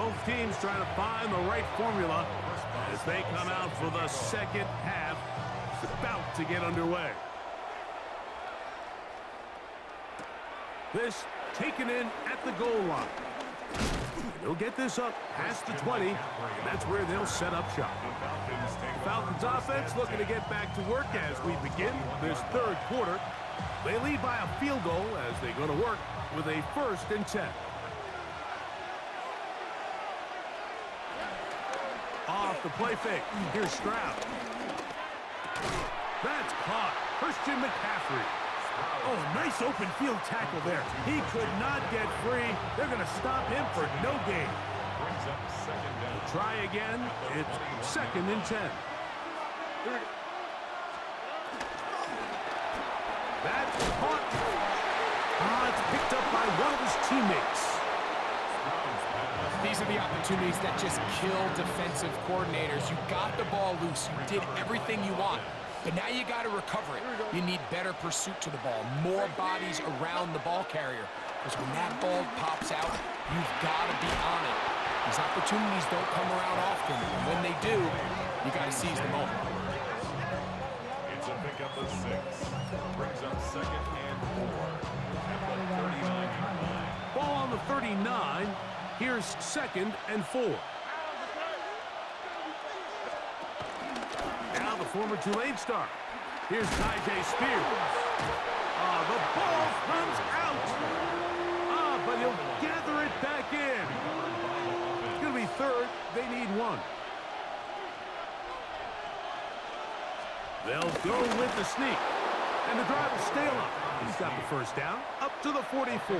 Both teams trying to find the right formula as they come out for the second half. It's about to get underway. This taken in at the goal line. They'll get this up past the 20, and that's where they'll set up shop. Falcons offense looking to get back to work as we begin this third quarter. They lead by a field goal as they go to work with a 1st and 10. Off the play fake. Here's Stroud. That's caught. Christian McCaffrey. Oh, nice open field tackle there. He could not get free. They're going to stop him for no gain. We'll try again. It's 2nd and 10. That's caught. It's picked up by one of his teammates. These are the opportunities that just kill defensive coordinators. You got the ball loose. You did everything you want. But now you got to recover it. You need better pursuit to the ball, more bodies around the ball carrier. Because when that ball pops out, you've got to be on it. These opportunities don't come around often. And when they do, you got to seize the moment. It's a pickup of 6. Brings up 2nd and 4. At the 39-yard line. Ball on the 39. Here's 2nd and 4. Now the former Tulane star. Here's Tyjae Spears. The ball comes out. But he'll gather it back in. It's going to be 3rd. They need 1. They'll go with the sneak. And the drive will stay along. He's got the 1st down. Up to the 44.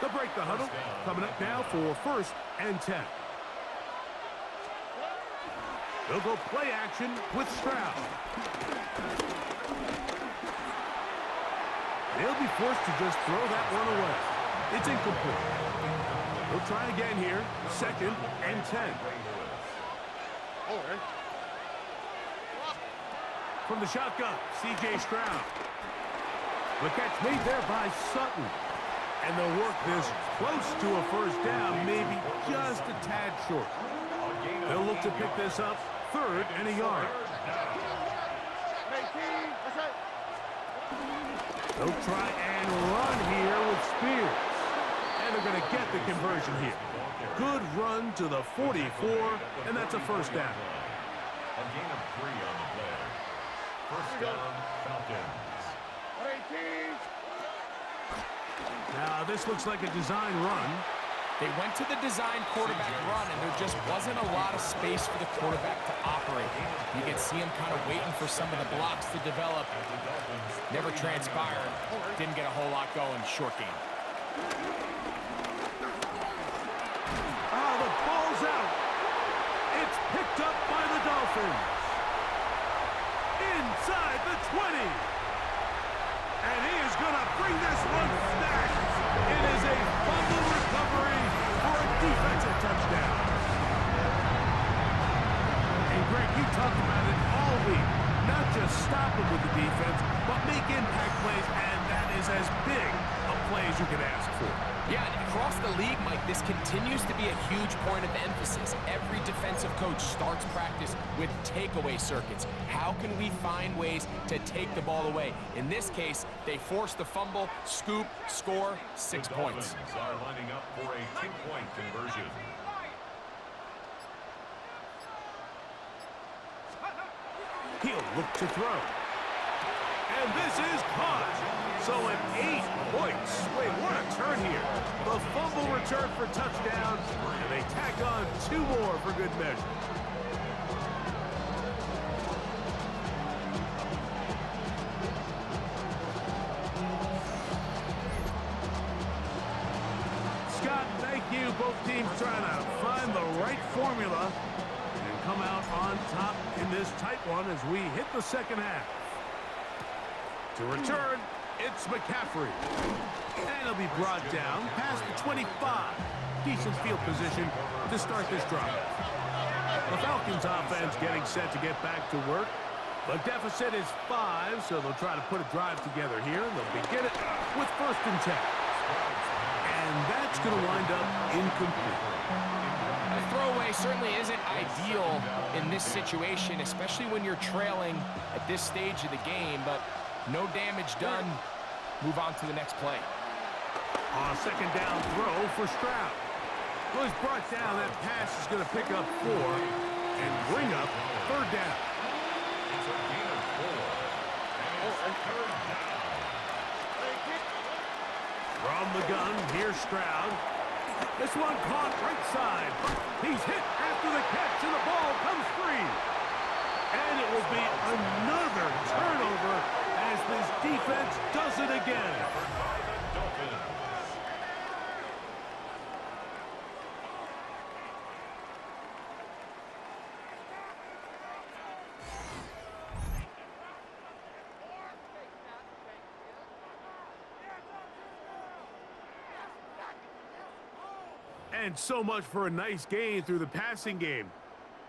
They'll break the huddle. Coming up now for 1st and 10. They'll go play action with Stroud. They'll be forced to just throw that one away. It's incomplete. They'll try again here. 2nd and 10. From the shotgun, C.J. Stroud. The catch made there by Sutton. And they'll work this close to a 1st down, maybe just a tad short. They'll look to pick this up 3rd and a yard. They'll try and run here with Spears. And they're going to get the conversion here. Good run to the 44, and that's a 1st down. A gain of 3 on the play. 1st down, Falcons. Now, this looks like a design run. They went to the design quarterback run, and there just wasn't a lot of space for the quarterback to operate. You can see him kind of waiting for some of the blocks to develop. Never transpired. Didn't get a whole lot going. Short game. The ball's out. It's picked up by the Dolphins. Inside the 20. And he is going to bring this one back. It is a fumble recovery for a defensive touchdown. And Greg, you talked about it all week. Not just stop him with the defense, but make impact plays, and that is as big a play as you can ask for. Yeah, and across the league, Mike, this continues to be a huge point of emphasis. Every defensive coach starts practice with takeaway circuits. How can we find ways to take the ball away? In this case, they force the fumble, scoop, score, 6 points. The Dolphins are lining up for a 2-point conversion. He'll look to throw. And this is caught. So an 8 points. Wait, what a turn here. The fumble return for touchdown, and they tack on 2 more for good measure. Scott, thank you. Both teams trying to find the right formula and come out on top in this tight one as we hit the second half. To return, it's McCaffrey. And he'll be brought down past the 25. Decent field position to start this drive. The Falcons offense getting set to get back to work. The deficit is 5, so they'll try to put a drive together here. They'll begin it with 1st and 10. And And that's going to wind up incomplete. A throwaway certainly isn't ideal in this situation, especially when you're trailing at this stage of the game, but no damage done. Move on to the next play. On a second down throw for Stroud. Well, he's brought down. That pass is going to pick up 4 and bring up third down. It's a gain of 4. And it's third down. From the gun, here's Stroud. This one caught right side. He's hit after the catch, and the ball comes free. And it will be another turnover as this defense does it again. And so much for a nice gain through the passing game.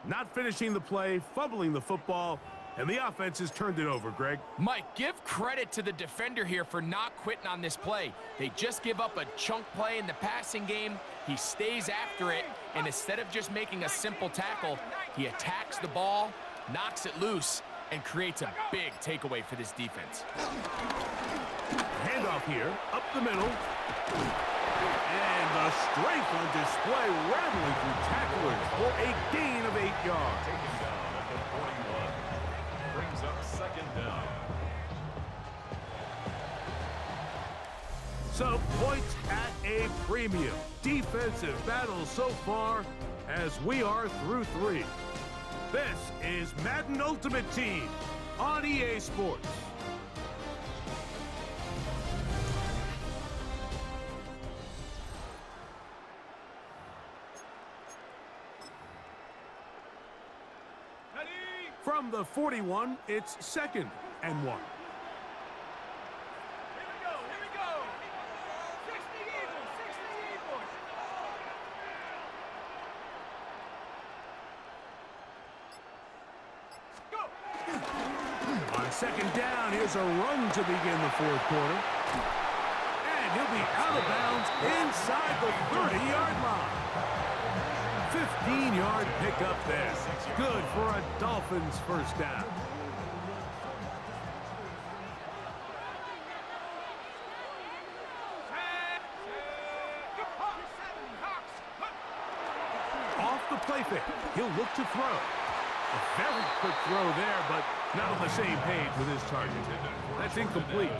Not finishing the play, fumbling the football, and the offense has turned it over, Greg. Mike, give credit to the defender here for not quitting on this play. They just give up a chunk play in the passing game. He stays after it, and instead of just making a simple tackle, he attacks the ball, knocks it loose, and creates a big takeaway for this defense. Handoff here, up the middle. And the strength on display, rattling through tacklers for a gain of 8 yards. Taken down at the 41. Brings up second down. So points at a premium. Defensive battle so far as we are through 3. This is Madden Ultimate Team on EA Sports. From the 41, it's 2nd and 1. Here we go, here we go. 60 Eagles, 60 Eagles. Go. On second down, here's a run to begin the 4th quarter. And he'll be out of bounds inside the 30-yard line. 15-yard pickup there. Good for a Dolphins first down. Off the play fake, he'll look to throw. A very quick throw there, but not on the same page with his target. That's incomplete.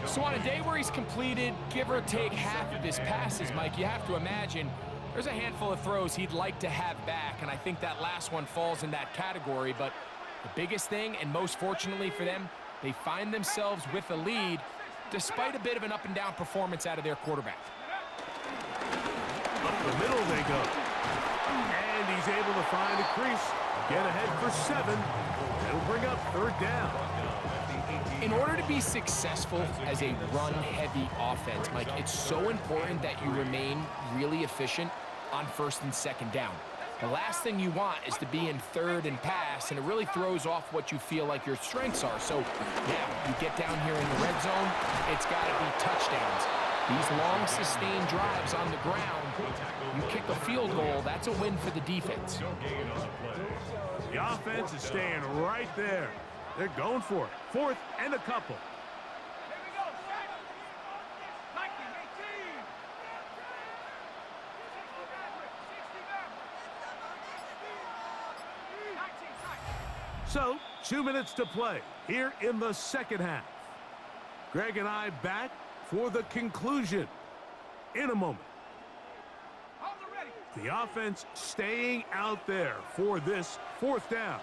So on a day where he's completed, give or take half of his passes, Mike, you have to imagine there's a handful of throws he'd like to have back, and I think that last one falls in that category. But the biggest thing, and most fortunately for them, they find themselves with a lead despite a bit of an up-and-down performance out of their quarterback. Up the middle they go. And he's able to find a crease, get ahead for 7. It'll bring up third down. In order to be successful as a run-heavy offense, Mike, it's so important that you remain really efficient on 1st and 2nd down. The last thing you want is to be in 3rd and pass, and it really throws off what you feel like your strengths are. So now you get down here in the red zone, it's got to be touchdowns. These long, sustained drives on the ground, you kick a field goal, that's a win for the defense. The offense is staying right there. They're going for it. 4th and a couple. Here we go, set. 19, 18. 60 So, 2 minutes to play here in the 2nd half. Greg and I back for the conclusion in a moment. The offense staying out there for this 4th down.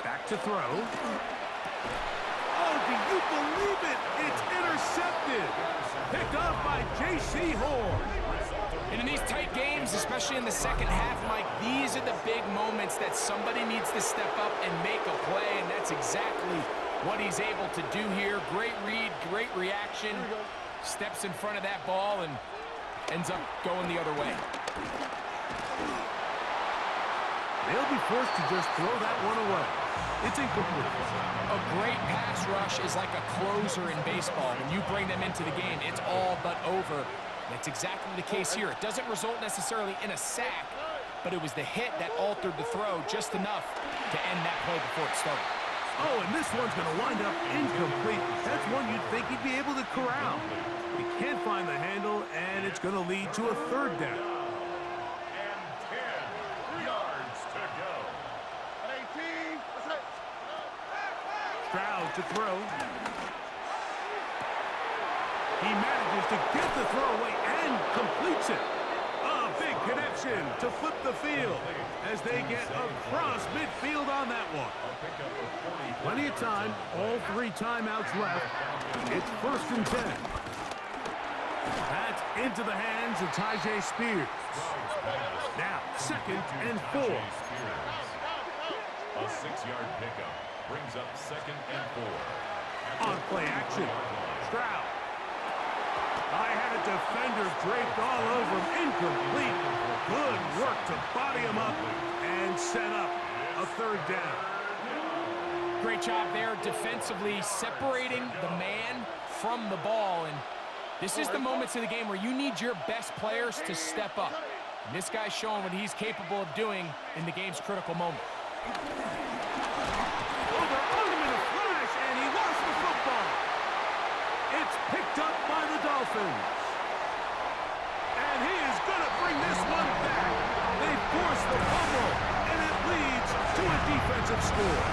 Back to throw. Oh, do you believe it? It's intercepted. Picked up by J.C. Horn. And in these tight games, especially in the 2nd half, Mike, these are the big moments that somebody needs to step up and make a play, and that's exactly what he's able to do here. Great read, great reaction. Steps in front of that ball and ends up going the other way. They'll be forced to just throw that one away. It's incomplete. A great pass rush is like a closer in baseball. When you bring them into the game, it's all but over. That's exactly the case here. It doesn't result necessarily in a sack, but it was the hit that altered the throw just enough to end that play before it started. Oh, and this one's going to wind up incomplete. That's one you'd think he'd be able to corral. He can't find the handle, and it's going to lead to a third down. And 10 yards to go. Stroud to throw. He manages to get the throw away and completes it. A big connection to flip the field as they get across midfield on that one. Plenty of time, all 3 timeouts left. It's 1st and 10. That's into the hands of Tyjae Spears. Now, 2nd and 4. A 6-yard pickup brings up 2nd and 4. On play action, Stroud. I had a defender draped all over him. Incomplete. Good work to body him up and set up a 3rd down. Great job there defensively, separating the man from the ball. And this is the moments of the game where you need your best players to step up. And this guy's showing what he's capable of doing in the game's critical moment. Oh, they're on him in a flash, and he lost the football. It's picked up by the Dolphins. And he is going to bring this one back. They force the fumble, and it leads to a defensive score.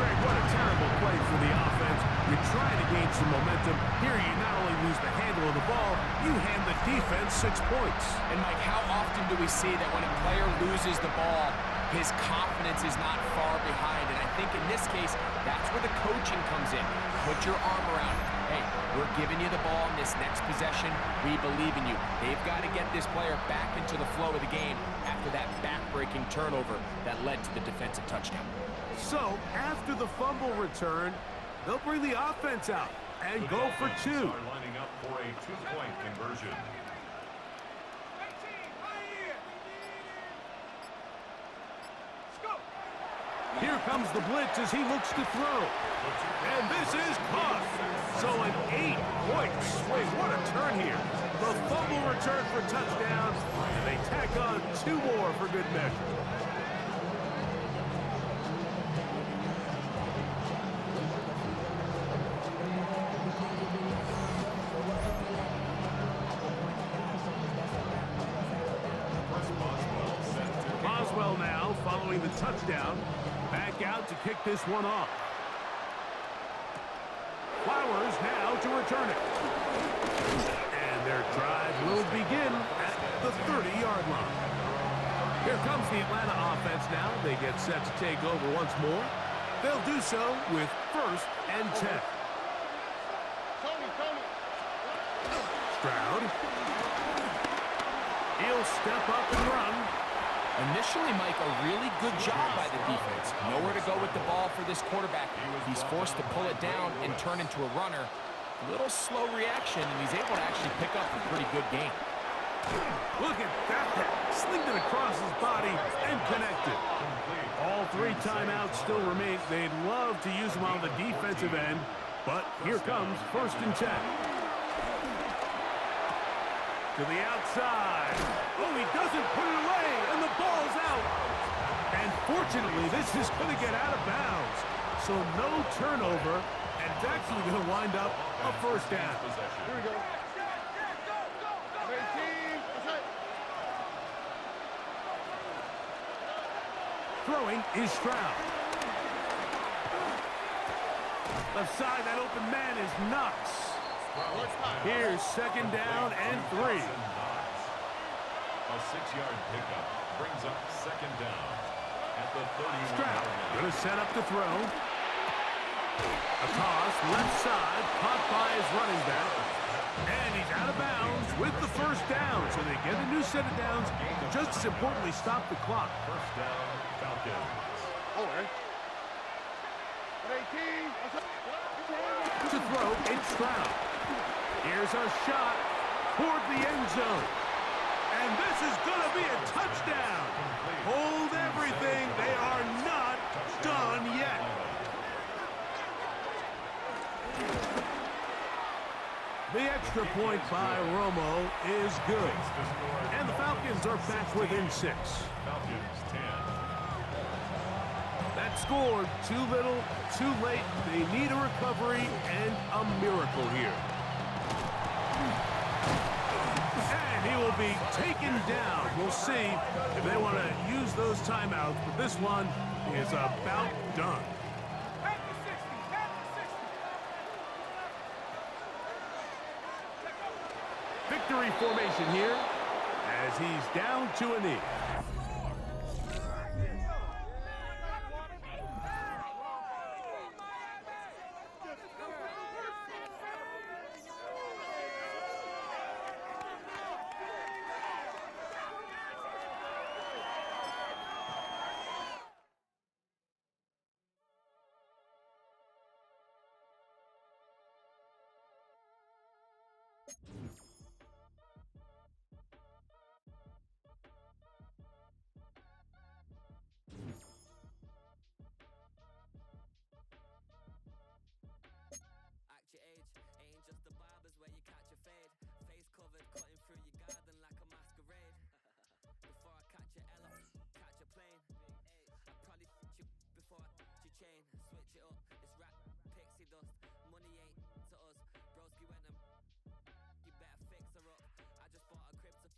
Greg, what a terrible play for the offense. You're trying to gain some momentum. Here you not only lose the handle of the ball, you hand the defense 6 points. And Mike, how often do we see that when a player loses the ball, his confidence is not far behind? And I think in this case, that's where the coaching comes in. Put your arm around him. Hey, we're giving you the ball in this next possession. We believe in you. They've got to get this player back into the flow of the game after that back-breaking turnover that led to the defensive touchdown. So, after the fumble return, they'll bring the offense out and go for 2. Are lining up for a 2-point conversion. Here comes the blitz as he looks to throw. And this is caught. So an 8-point swing. What a turn here. The fumble return for touchdown, and they tack on 2 more for good measure. Boswell now following the touchdown. Back out to kick this one off. Flowers now to return it. And their drive will begin at the 30-yard line. Here comes the Atlanta offense now. They get set to take over once more. They'll do so with 1st and 10. Stroud. He'll step up and run. Initially, Mike, a really good job by the defense. Nowhere to go with the ball for this quarterback. He's forced to pull it down and turn into a runner. A little slow reaction, and he's able to actually pick up a pretty good game. Look at that. Slinged it across his body and connected. All 3 timeouts still remain. They'd love to use them on the defensive end, but here comes 1st and 10. To the outside. Oh, he doesn't put it away, and the ball's out. And fortunately, this is going to get out of bounds. So no turnover, and it's actually going to wind up a 1st down. Here we go. Throwing is Stroud. Left side, that open man is Knox. Here's 2nd down and 3. A 6-yard pickup brings up 2nd down at the 30. Stroud going to set up to throw. A toss, left side, caught by his running back. And he's out of bounds with the 1st down. So they get a new set of downs. Just as importantly, stop the clock. 1st down, Falcons. To throw, it's Stroud. Here's our shot toward the end zone. And this is going to be a touchdown. Hold everything. They are not done yet. The extra point by Romo is good. And the Falcons are back within 6. Falcons 10. That scored too little, too late. They need a recovery and a miracle here. And he will be taken down. We'll see if they want to use those timeouts, but this one is about done. Back to 60. Back to 60. Victory formation here as he's down to a knee.